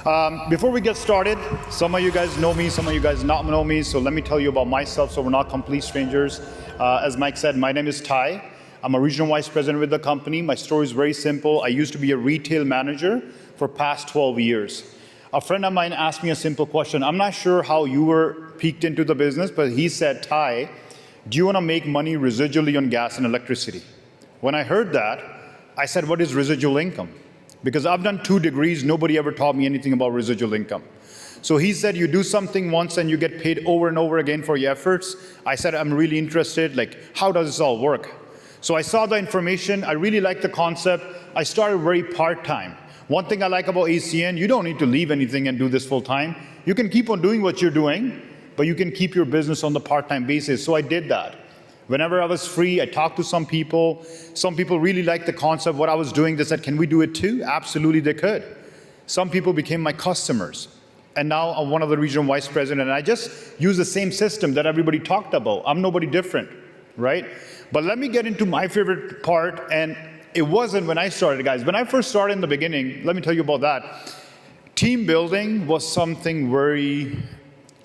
Before we get started, some of you guys know me, some of you guys not know me, so let me tell you about myself so we're not complete strangers. As Mike said, my name is Ty. I'm a regional vice president with the company. My story is very simple. I used to be a retail manager for past 12 years. A friend of mine asked me a simple question. I'm not sure how you were peeked into the business, but he said, Ty, do you want to make money residually on gas and electricity? When I heard that, I said, what is residual income? Because I've done 2 degrees, nobody ever taught me anything about residual income. So he said, you do something once and you get paid over and over again for your efforts. I said, I'm really interested, like, how does this all work? So I saw the information, I really liked the concept. I started very part-time. One thing I like about ACN, you don't need to leave anything and do this full-time. You can keep on doing what you're doing, but you can keep your business on the part-time basis. So I did that. Whenever I was free, I talked to some people. Some people really liked the concept, what I was doing. They said, can we do it too? Absolutely, they could. Some people became my customers. And now I'm one of the regional vice president, and I just use the same system that everybody talked about. I'm nobody different, right? But let me get into my favorite part, and it wasn't when I started, guys. When I first started in the beginning, let me tell you about that. Team building was something very,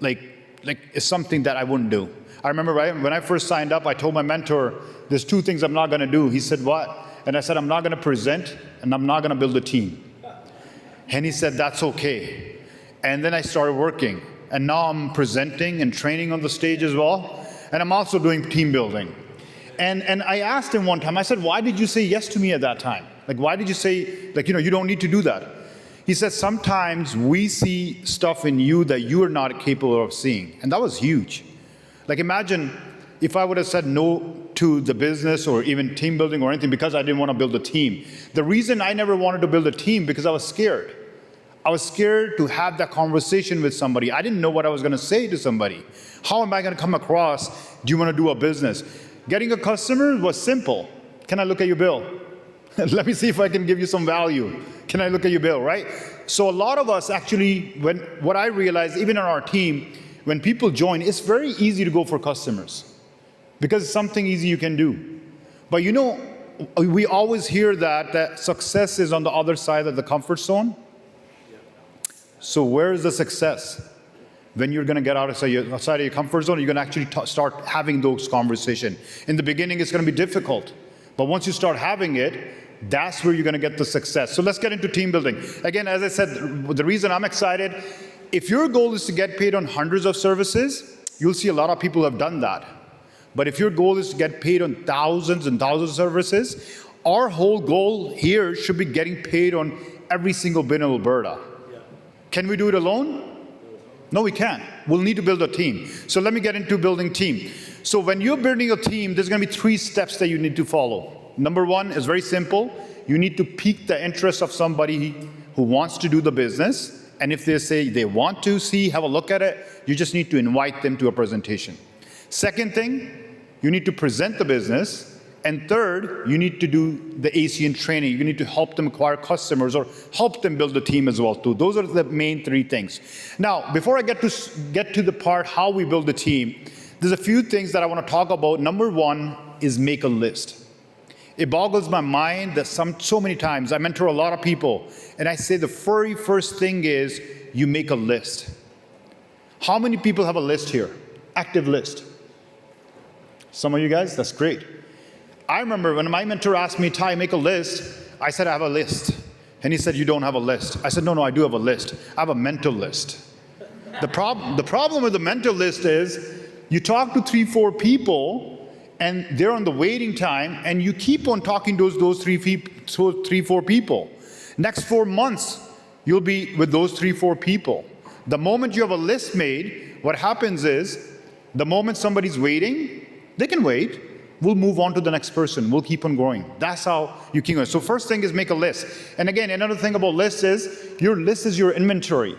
it's something that I wouldn't do. I remember when I first signed up, I told my mentor, there's 2 things I'm not going to do. He said, what? And I said, I'm not going to present, and I'm not going to build a team. And he said, that's okay. And then I started working. And now I'm presenting and training on the stage as well. And I'm also doing team building. And I asked him one time, I said, why did you say yes to me at that time? Like, why did you say, you don't need to do that? He said, sometimes we see stuff in you that you are not capable of seeing. And that was huge. Like, imagine if I would have said no to the business or even team building or anything because I didn't want to build a team. The reason I never wanted to build a team because I was scared. I was scared to have that conversation with somebody. I didn't know what I was going to say to somebody. How am I going to come across, do you want to do a business? Getting a customer was simple. Can I look at your bill? Let me see if I can give you some value. Can I look at your bill, right? So a lot of us actually, what I realized, even on our team, when people join, it's very easy to go for customers because it's something easy you can do. But we always hear that success is on the other side of the comfort zone. So where is the success? When you're going to get outside of your comfort zone, you're going to actually start having those conversations. In the beginning, it's going to be difficult. But once you start having it, that's where you're going to get the success. So let's get into team building. Again, as I said, the reason I'm excited, if your goal is to get paid on hundreds of services, you'll see a lot of people have done that. But if your goal is to get paid on thousands and thousands of services, our whole goal here should be getting paid on every single bin in Alberta. Yeah. Can we do it alone? No, we can't. We'll need to build a team. So let me get into building team. So when you're building a team, there's going to be 3 steps that you need to follow. Number 1 is very simple. You need to pique the interest of somebody who wants to do the business. And if they say they want to have a look at it, you just need to invite them to a presentation. Second thing, you need to present the business. And third, you need to do the ACN training. You need to help them acquire customers or help them build a team as well too. Those are the main 3 things. Now, before I get to the part how we build a team, there's a few things that I want to talk about. Number 1 is make a list. It boggles my mind that so many times I mentor a lot of people and I say the very first thing is you make a list. How many people have a list here? Active list. Some of you guys, that's great. I remember when my mentor asked me, Ty, make a list, I said, I have a list. And he said, you don't have a list. I said, no, I do have a list. I have a mental list. The problem with the mental list is you talk to 3-4 people and they're on the waiting time, and you keep on talking to those 3-4 people. Next 4 months, you'll be with those 3-4 people. The moment you have a list made, what happens is, the moment somebody's waiting, they can wait. We'll move on to the next person. We'll keep on growing. That's how you keep going. So first thing is make a list. And again, another thing about lists is, your list is your inventory.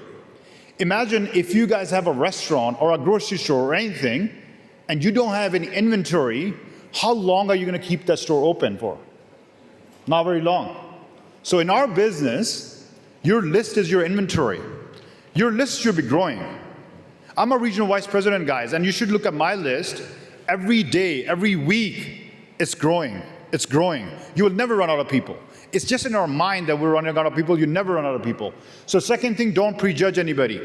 Imagine if you guys have a restaurant or a grocery store or anything, and you don't have any inventory, how long are you going to keep that store open for? Not very long. So in our business, your list is your inventory. Your list should be growing. I'm a regional vice president, guys, and you should look at my list. Every day, every week, it's growing. It's growing. You will never run out of people. It's just in our mind that we're running out of people. You never run out of people. So second thing, don't prejudge anybody.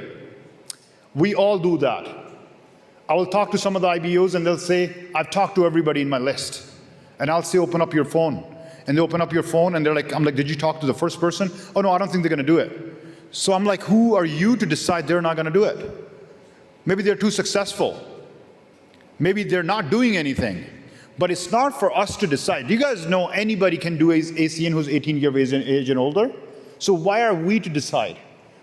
We all do that. I will talk to some of the IBOs and they'll say, I've talked to everybody in my list. And I'll say, open up your phone. And they open up your phone and they're like, I'm like, did you talk to the first person? Oh no, I don't think they're gonna do it. So I'm like, who are you to decide they're not gonna do it? Maybe they're too successful. Maybe they're not doing anything. But it's not for us to decide. Do you guys know anybody can do ACN who's 18 years of age and older? So why are we to decide?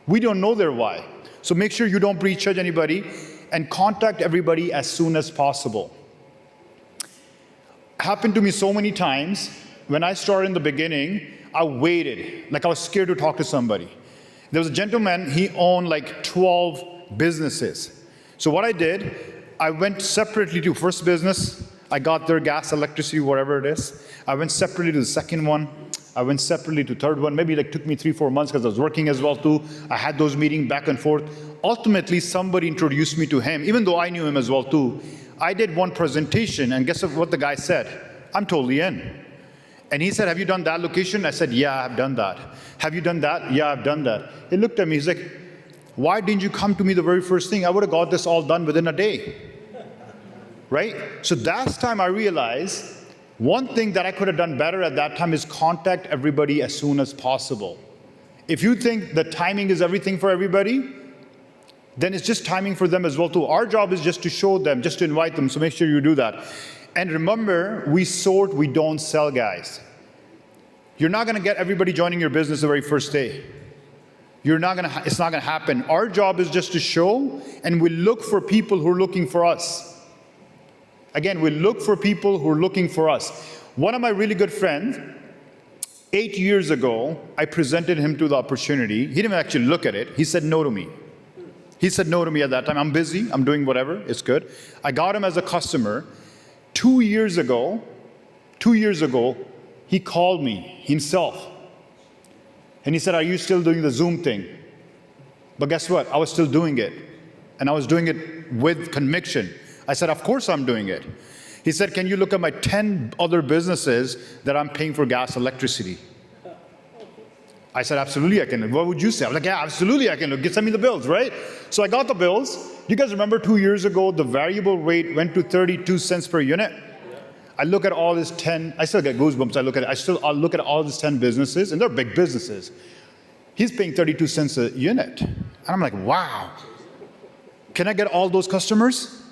We don't know their why. So make sure you don't prejudge anybody and contact everybody as soon as possible. Happened to me so many times. When I started in the beginning, I waited. Like I was scared to talk to somebody. There was a gentleman, he owned like 12 businesses. So what I did, I went separately to first business. I got their gas, electricity, whatever it is. I went separately to the second one. I went separately to the third one. Maybe like took me 3-4 months because I was working as well too. I had those meetings back and forth. Ultimately, somebody introduced me to him, even though I knew him as well too. I did one presentation and guess what the guy said? I'm totally in. And he said, have you done that location? I said, yeah, I've done that. Have you done that? Yeah, I've done that. He looked at me, he's like, why didn't you come to me the very first thing? I would have got this all done within a day. Right? So that's time I realized one thing that I could have done better at that time is contact everybody as soon as possible. If you think the timing is everything for everybody, then it's just timing for them as well too. Our job is just to show them, just to invite them, so make sure you do that. And remember, we sort, we don't sell, guys. You're not gonna get everybody joining your business the very first day. It's not gonna happen. Our job is just to show, and we look for people who are looking for us. Again, we look for people who are looking for us. One of my really good friends, 8 years ago, I presented him to the opportunity. He didn't actually look at it. He said no to me. He said no to me at that time. I'm busy, I'm doing whatever, it's good. I got him as a customer. 2 years ago, he called me himself. And he said, are you still doing the Zoom thing? But guess what? I was still doing it. And I was doing it with conviction. I said, of course I'm doing it. He said, can you look at my 10 other businesses that I'm paying for gas, electricity? I said, absolutely I can. What would you say? I was like, yeah, absolutely I can. Send me the bills, right? So I got the bills. You guys remember 2 years ago, the variable rate went to 32 cents per unit? I look at all these 10, I still get goosebumps. I'll look at all these 10 businesses, and they're big businesses. He's paying 32 cents a unit. And I'm like, wow. Can I get all those customers?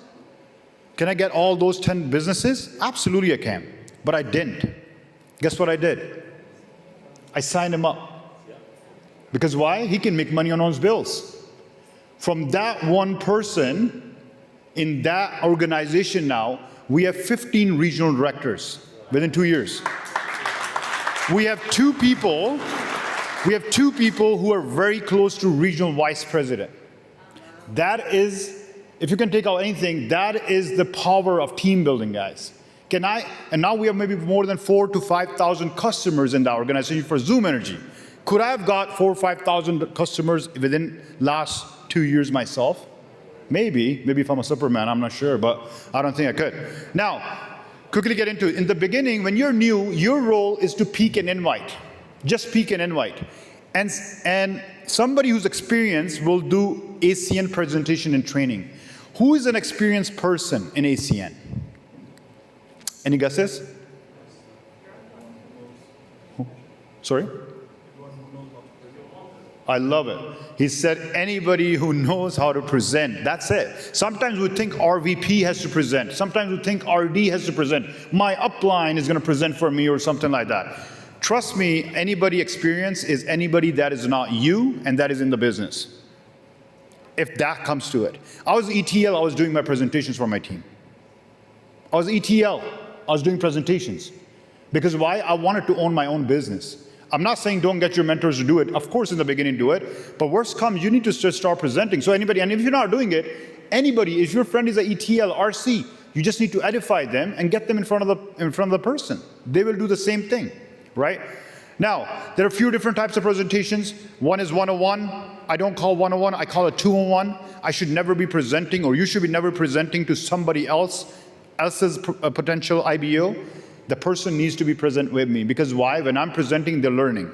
Can I get all those 10 businesses? Absolutely I can, but I didn't. Guess what I did? I signed him up. Because why? He can make money on his bills. From that one person, in that organization now, we have 15 regional directors within 2 years. We have two people who are very close to regional vice president. That is, if you can take out anything, that is the power of team building, guys. And now we have maybe more than 4,000 to 5,000 customers in the organization for Zoom Energy. Could I have got 4,000 or 5,000 customers within last 2 years myself? Maybe if I'm a Superman, I'm not sure, but I don't think I could. Now, quickly get into it. In the beginning, when you're new, your role is to peek and invite. Just peek and invite. And somebody who's experienced will do ACN presentation and training. Who is an experienced person in ACN? Any guesses? Sorry? I love it. He said anybody who knows how to present. That's it. Sometimes we think RVP has to present. Sometimes we think RD has to present. My upline is going to present for me or something like that. Trust me, anybody experienced is anybody that is not you and that is in the business. If that comes to it. I was ETL, I was doing my presentations for my team. I was ETL, I was doing presentations. Because why? I wanted to own my own business. I'm not saying don't get your mentors to do it. Of course, in the beginning, do it. But worst comes, you need to just start presenting. So anybody, and if you're not doing it, anybody, if your friend is a ETL, RC, you just need to edify them and get them in front of the person. They will do the same thing, right? Now, there are a few different types of presentations. One is 101. I don't call 101, I call it 201. I should never be presenting, or you should be never presenting to somebody else's potential IBO. the person needs to be present with me. Because why? When I'm presenting, they're learning,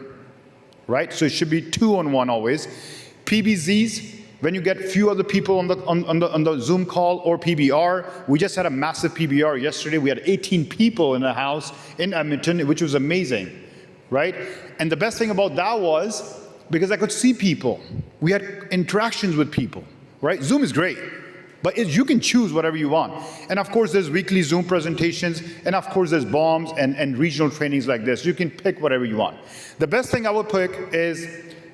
right? So it should be 2-on-1 always. PBZs, when you get few other people on the Zoom call, or PBR. We just had a massive PBR yesterday. We had 18 people in the house in Edmonton, which was amazing, right? And the best thing about that was, because I could see people. We had interactions with people, right? Zoom is great, but you can choose whatever you want. And of course, there's weekly Zoom presentations, and of course, there's BOMs and regional trainings like this. You can pick whatever you want. The best thing I would pick is,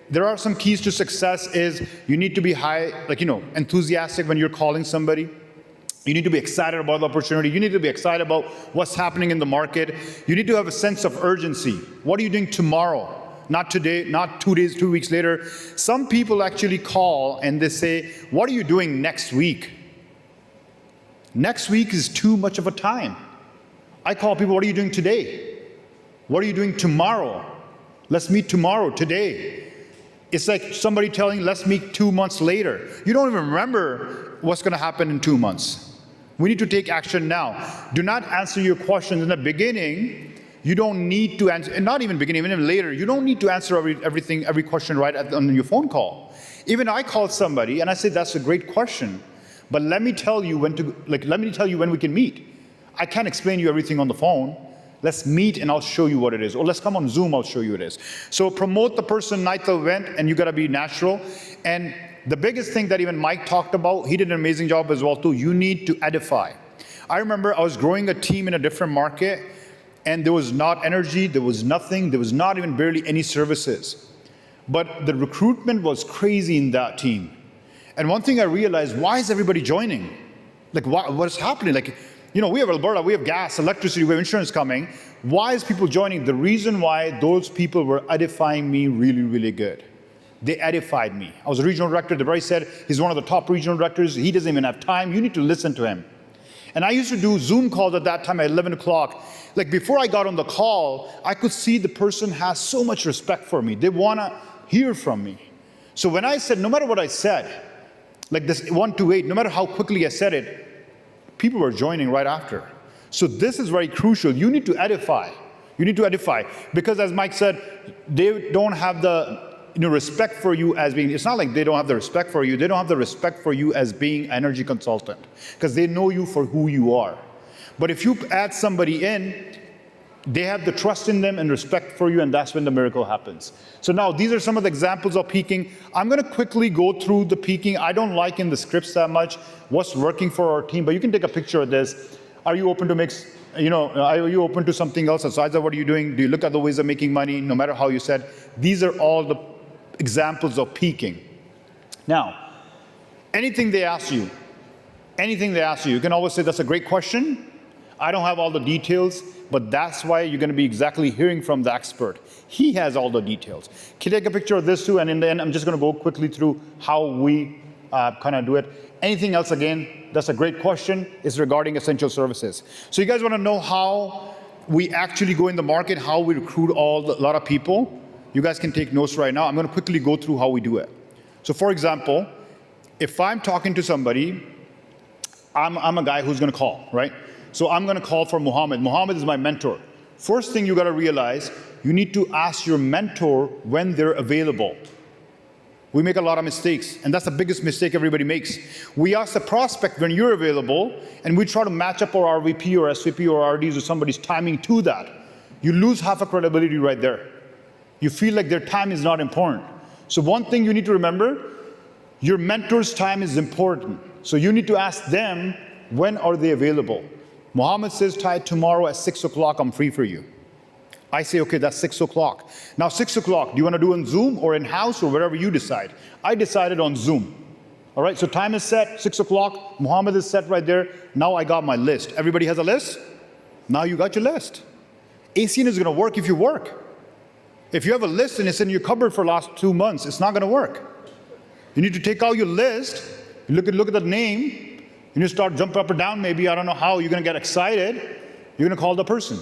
there are some keys to success is, you need to be enthusiastic when you're calling somebody. You need to be excited about the opportunity. You need to be excited about what's happening in the market. You need to have a sense of urgency. What are you doing tomorrow? Not today, not 2 days, 2 weeks later. Some people actually call and they say, what are you doing next week? Next week is too much of a time. I call people, what are you doing today? What are you doing tomorrow? Let's meet tomorrow, today. It's like somebody telling, let's meet 2 months later. You don't even remember what's going to happen in 2 months. We need to take action now. Do not answer your questions in the beginning. You don't need to answer, and not even beginning, even later, you don't need to answer every question right on your phone call. Even I called somebody and I said, that's a great question, but let me tell you when we can meet. I can't explain you everything on the phone. Let's meet and I'll show you what it is. Or let's come on Zoom, I'll show you what it is. So promote the person night the event, and you gotta be natural. And the biggest thing that even Mike talked about, he did an amazing job as well too, you need to edify. I remember I was growing a team in a different market, and there was not energy, there was nothing, there was not even barely any services. But the recruitment was crazy in that team. And one thing I realized, why is everybody joining? Like, what is happening? Like, we have Alberta, we have gas, electricity, we have insurance coming. Why is people joining? The reason why, those people were edifying me really, really good. They edified me. I was a regional director. The Bryce said, he's one of the top regional directors. He doesn't even have time. You need to listen to him. And I used to do Zoom calls at that time at 11 o'clock. Like, before I got on the call, I could see the person has so much respect for me. They want to hear from me. So when I said, no matter what I said, like this 1 to 8, no matter how quickly I said it, people were joining right after. So this is very crucial. You need to edify. You need to edify. Because as Mike said, they don't have the respect for you as being, it's not like they don't have the respect for you. They don't have the respect for you as being an energy consultant, because they know you for who you are. But if you add somebody in, they have the trust in them and respect for you, and that's when the miracle happens. So now these are some of the examples of peaking. I'm going to quickly go through the peaking. I don't like in the scripts that much what's working for our team, but you can take a picture of this. Are you open to mix, are you open to something else besides what are you doing? Do you look at the ways of making money, no matter how you said? These are all the examples of peaking. Now, anything they ask you, you can always say, that's a great question. I don't have all the details, but that's why you're going to be exactly hearing from the expert. He has all the details. Can you take a picture of this too? And in the end, I'm just going to go quickly through how we kind of do it. Anything else, again, that's a great question, is regarding essential services. So you guys want to know how we actually go in the market, how we recruit a lot of people? You guys can take notes right now. I'm going to quickly go through how we do it. So for example, if I'm talking to somebody, I'm a guy who's going to call, right? So I'm going to call for Muhammad. Muhammad is my mentor. First thing you got to realize, you need to ask your mentor when they're available. We make a lot of mistakes, and that's the biggest mistake everybody makes. We ask the prospect when you're available, and we try to match up our RVP or SVP or RDs or somebody's timing to that. You lose half a credibility right there. You feel like their time is not important. So one thing you need to remember, your mentor's time is important. So you need to ask them, when are they available? Muhammad says, Ty, tomorrow at 6 o'clock, I'm free for you. I say, okay, that's 6 o'clock. Now 6 o'clock, do you want to do it on Zoom or in-house or wherever you decide? I decided on Zoom. All right, so time is set, 6 o'clock. Muhammad is set right there. Now I got my list. Everybody has a list? Now you got your list. ACN is going to work if you work. If you have a list and it's in your cupboard for the last 2 months, it's not going to work. You need to take out your list, look at the name, you need to start jumping up or down maybe, I don't know how, you're going to get excited, you're going to call the person.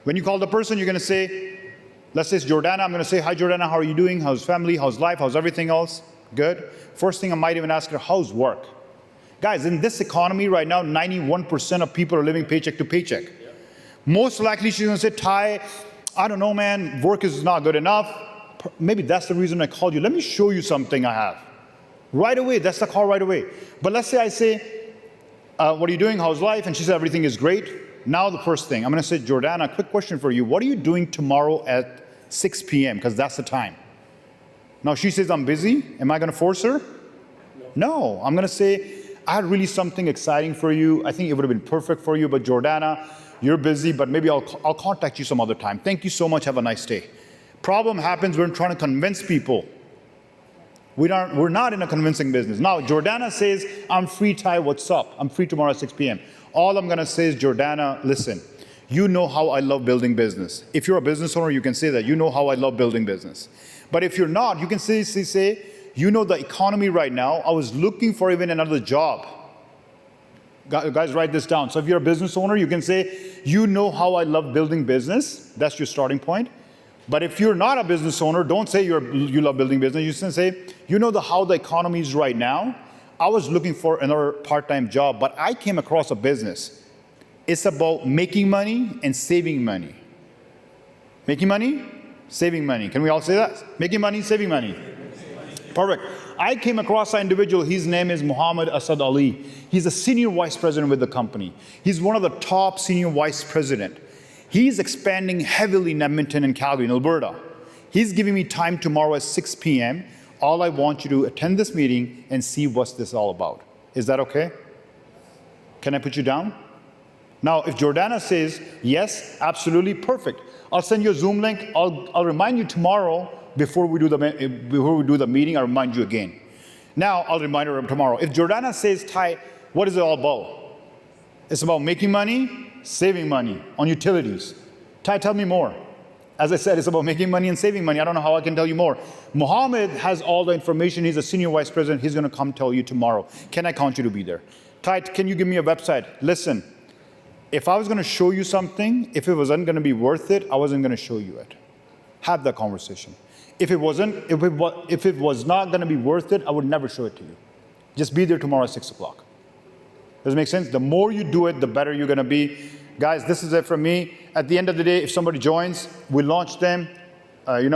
When you call the person, you're going to say, let's say it's Jordana, I'm going to say, hi Jordana, how are you doing? How's family? How's life? How's everything else? Good. First thing I might even ask her, how's work? Guys, in this economy right now, 91% of people are living paycheck to paycheck. Most likely she's gonna say, Ty, I don't know, man, work is not good enough. Maybe that's the reason I called you. Let me show you something I have. Right away, that's the call right away. But let's say I say, what are you doing, how's life? And she said, everything is great. Now the first thing, I'm gonna say, Jordana, quick question for you. What are you doing tomorrow at 6 p.m.? Because that's the time. Now she says, I'm busy. Am I gonna force her? No, I'm gonna say, I had really something exciting for you. I think it would have been perfect for you, but Jordana, you're busy, but maybe I'll contact you some other time. Thank you so much, have a nice day. Problem happens, we're trying to convince people. We're not in a convincing business. Now, Jordana says, I'm free, Ty, what's up? I'm free tomorrow at 6 p.m. All I'm gonna say is, Jordana, listen, you know how I love building business. If you're a business owner, you can say that. You know how I love building business. But if you're not, you can say, you know the economy right now, I was looking for even another job. Guys, write this down. So if you're a business owner, you can say, you know how I love building business. That's your starting point. But if you're not a business owner, don't say you love building business. You can say, you know how the economy is right now. I was looking for another part-time job, but I came across a business. It's about making money and saving money. Making money, saving money. Can we all say that? Making money, saving money. Perfect. I came across an individual, his name is Muhammad Asad Ali. He's a senior vice president with the company. He's one of the top senior vice president. He's expanding heavily in Edmonton and Calgary in Alberta. He's giving me time tomorrow at 6 p.m. All I want you to attend this meeting and see what's this all about. Is that okay? Can I put you down? Now, if Jordana says, yes, absolutely, perfect. I'll send you a Zoom link. I'll remind you tomorrow before we do the meeting, I'll remind you again. Now, I'll remind her tomorrow. If Jordana says, Ty, what is it all about? It's about making money, saving money on utilities. Ty, tell me more. As I said, it's about making money and saving money. I don't know how I can tell you more. Muhammad has all the information. He's a senior vice president. He's going to come tell you tomorrow. Can I count you to be there? Ty, can you give me a website? Listen, if I was going to show you something, if it wasn't going to be worth it, I wasn't going to show you it. Have that conversation. If it was not going to be worth it, I would never show it to you. Just be there tomorrow at 6 o'clock. Does it make sense? The more you do it, the better you're going to be. Guys, this is it from me. At the end of the day, if somebody joins, we launch them. We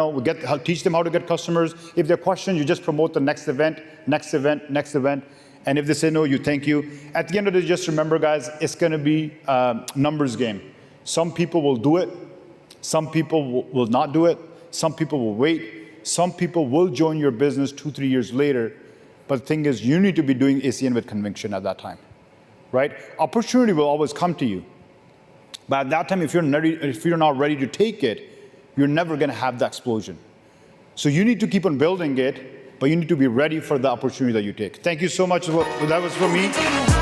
teach them how to get customers. If there are questions, you just promote the next event, next event, next event. And if they say no, you thank you. At the end of the day, just remember, guys, it's going to be a numbers game. Some people will do it. Some people will not do it. Some people will wait. Some people will join your business 2-3 years later. But the thing is, you need to be doing ACN with conviction at that time, right? Opportunity will always come to you. But at that time, if you're not ready to take it, you're never going to have the explosion. So you need to keep on building it, but you need to be ready for the opportunity that you take. Thank you so much. That was for me.